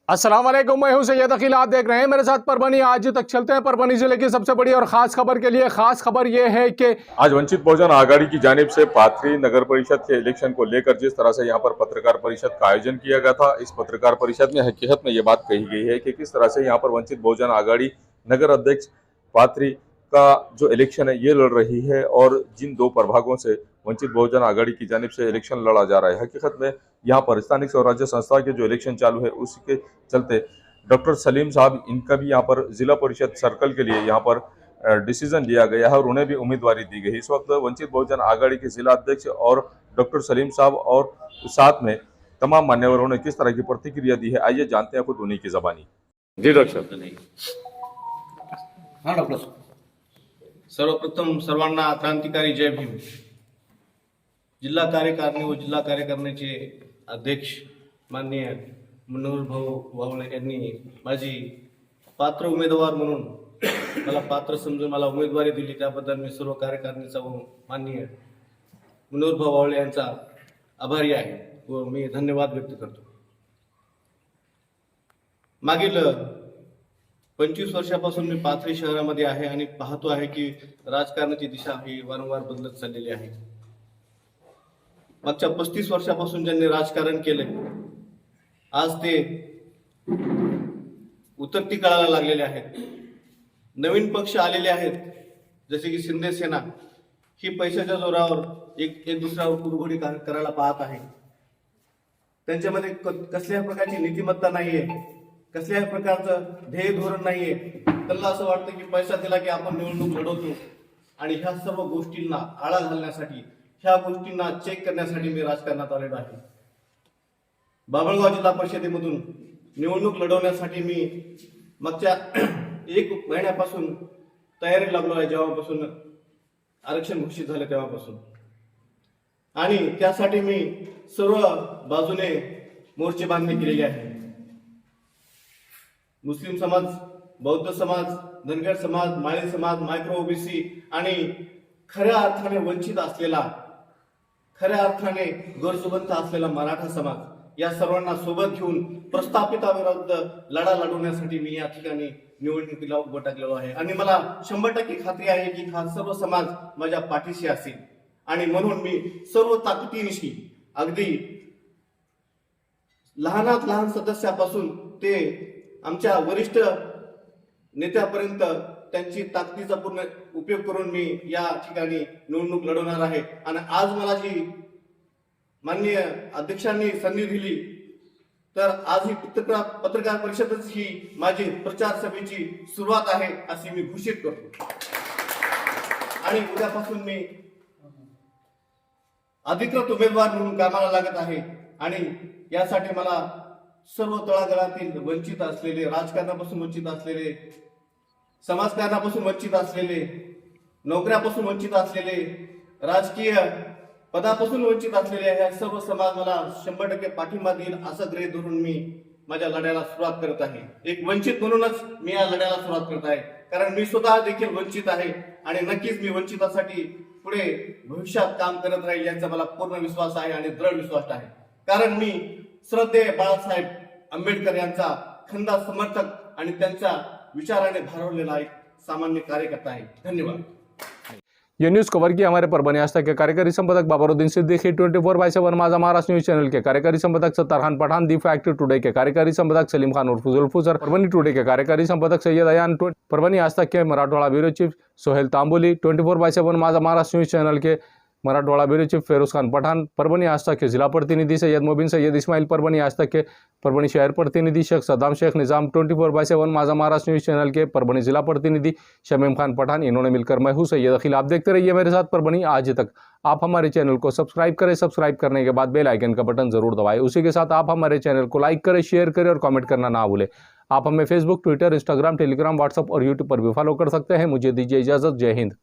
अस्सलाम वालेकुम, मैं हूं सैयद अकील। आप देख रहे हैं मेरे साथ परभनी। आज तक चलते हैं परभनी जिले की सबसे बड़ी और खास खबर के लिए। खास खबर यह है कि आज वंचित बहुजन आघाड़ी की जानिब से पाथरी नगर परिषद के इलेक्शन को लेकर जिस तरह से यहां पर पत्रकार परिषद का आयोजन किया गया था, इस पत्रकार परिषद में हकीकत में ये बात कही गई है कि किस तरह से यहां पर वंचित बहुजन आघाड़ी नगर अध्यक्ष पाथरी का जो इलेक्शन है ये लड़ रही है और जिन दो प्रभागों से वंचित बहुजन आघाड़ी की जानिब से इलेक्शन लड़ा जा रहा है, हकीकत में यहाँ पर स्थानीय स्वराज्य संस्था के जो इलेक्शन चालू है उसके चलते डॉक्टर सलीम साहब इनका भी यहाँ पर जिला परिषद सर्कल के लिए यहाँ पर डिसीजन लिया गया है और उन्हें भी उम्मीदवारी दी गई। इस वक्त वंचित बहुजन आघाड़ी के जिला अध्यक्ष और डॉक्टर सलीम साहब और साथ में तमाम मान्यवरों ने किस तरह की प्रतिक्रिया दी है, आइए जानते हैं खुद उन्हीं की जबानी। जी डॉक्टर। हाँ डॉक्टर, सर्वप्रथम सर्वांना क्रांतिकारी जय भीम। जिल्हा कार्यकारिणी व जिल्हा कार्यकारिणीचे अध्यक्ष माननीय मनोहर भाऊ वावळे यांनी माझी पात्र उमेदवार म्हणून मला पात्र समजून मला उमेदवारी दिली, त्याबद्दल मी सर्व कार्यकारिणीचा व माननीय मनोहर भाऊ वावळे यांचा आभारी आहे व मी धन्यवाद व्यक्त करतो। मागील 25 वर्षापासून मी पाथरी शहरामध्ये आहे आणि पाहतो आहे की राजकारणाची दिशा ही वारंवार बदलत चाललेली आहे। मागच्या 35 वर्षापासून ज्यांनी राजकारण केले आज ते उतरती काळाला लागलेले आहेत। नवीन पक्ष आलेले आहेत जसे की शिंदे सेना, ही पैशाच्या जोरावर एक दुसऱ्यावर कुरघोडी करायला पाहत आहे। त्यांच्यामध्ये कसल्याही प्रकारची नीतिमत्ता नाहीये, कसल्याही प्रकारचं ध्येय धोरण नाहीये। त्यांना असं वाटतं की पैसा दिला की आपण निवडणूक लढवतो आणि ह्या सर्व गोष्टींना आळा घालण्यासाठी, ह्या गोष्टींना चेक करण्यासाठी मी राजकारणात आलेलो आहे। बाभळगाव जिल्हा परिषदेमधून निवडणूक लढवण्यासाठी मी मागच्या 1 महिन्यापासून तयारी लागलो आहे, जेव्हापासून आरक्षण घोषित झाले तेव्हापासून। आणि त्यासाठी मी सर्व बाजूने मोर्चे बांधणी केलेली आहे। मुस्लिम समाज, बौद्ध समाज, धनगर समाज, माळी समाज, मायक्रो ओबीसी आणि खऱ्या अर्थाने वंचित असलेला, खऱ्या अर्थाने गरजवंत असलेला मराठा समाज, या सर्वांना सोबत घेऊन प्रस्थापिताविरुद्ध लढा लढवण्यासाठी मी या ठिकाणी निवडणुकीला उभं टाकलेलो आहे। आणि मला 100% खात्री आहे की हा सर्व समाज माझ्या पाठीशी असेल आणि म्हणून मी सर्व ताकदीनिशी, अगदी लहानात लहान सदस्यापासून ते आमच्या वरिष्ठ नेत्यापर्यंत त्यांची ताकदीचा पूर्ण उपयोग करून मी या ठिकाणी निवडणूक लढवणार आहे। आणि आज मला जी माननीय अध्यक्षांनी संधी दिली तर आज ही पत्रकार परिषदच ही माझी प्रचार सभेची सुरुवात आहे अशी मी घोषित करतो। आणि उद्यापासून मी अधिकृत उमेदवार म्हणून कामाला लागत आहे आणि यासाठी मला सर्व तळागाळातील वंचित असलेले, राजकारणापासून वंचित असलेले, समाजकारणापासून वंचित असलेले, नोकऱ्यापासून वंचित असलेले, राजकीय पदापासून वंचित असलेले हे सर्व समाज मला 100% पाठिंबा देईल असं गृहीत धरून मी माझ्या लढ्याला सुरुवात करत आहे। एक वंचित म्हणूनच मी या लढ्याला सुरुवात करत आहे, कारण मी स्वतः देखील वंचित आहे आणि नक्कीच मी वंचितासाठी पुढे भविष्यात काम करत राहील यांचा मला पूर्ण विश्वास आहे आणि दृढ विश्वास आहे। कारण मी श्रद्धेय बाळासाहेब आंबेडकर यांचा खंदा समर्थक आणि त्यांच्या विचाराने भारावलेला एक सामान्य कार्यकर्ता आहे। धन्यवाद। ये न्यूज़ कवर की हमारे परभनी आस्था के कार्यकारी संपादक बाबरुद्दीन सिद्दीकी, 24/7 माझा महाराष्ट्र न्यूज चैनल के कार्यकारी संपादक Sattar Khan Pathan, the Fact Today के कार्यकारी संपादक सलीम खान उर्फ जुल्फुजर, परभनी टुडे के कार्यकारी संपादक सैयद अयान, परभनी आस्था के मराठवाड़ा ब्यूरो चीफ सोहेल तांबोली, 24/7 माझा महाराष्ट्र न्यूज चैनल के मराठवाड़ा ब्यूरो चीफ फेरोज खान पठान, परभनी आस्था के जिला प्रतिनिधि सैयद मोबिन सैयद इस्माइल, परभनी आस्था के परभनी शहर प्रतिनिधि शेख सद्दाम शेख निज़ाम, 24/7 माझा महाराष्ट्र न्यूज चैनल के परभनी जिला प्रतिनिधि शमीम खान पठान, इन्होंने मिलकर मैं हूँ सैयद अखिल। आप देखते रहिए मेरे साथ परभनी आज तक। आप हमारे चैनल को सब्सक्राइब करें, सब्सक्राइब करने के बाद बेल आइकन का बटन जरूर दबाएं। उसी के साथ आप हमारे चैनल को लाइक करें, शेयर करें और कमेंट करना ना भूलें। आप हमें Facebook, Twitter, Instagram, Telegram, WhatsApp और यूट्यूब पर भी फॉलो कर सकते हैं। मुझे दीजिए इजाज़त। जय हिंद।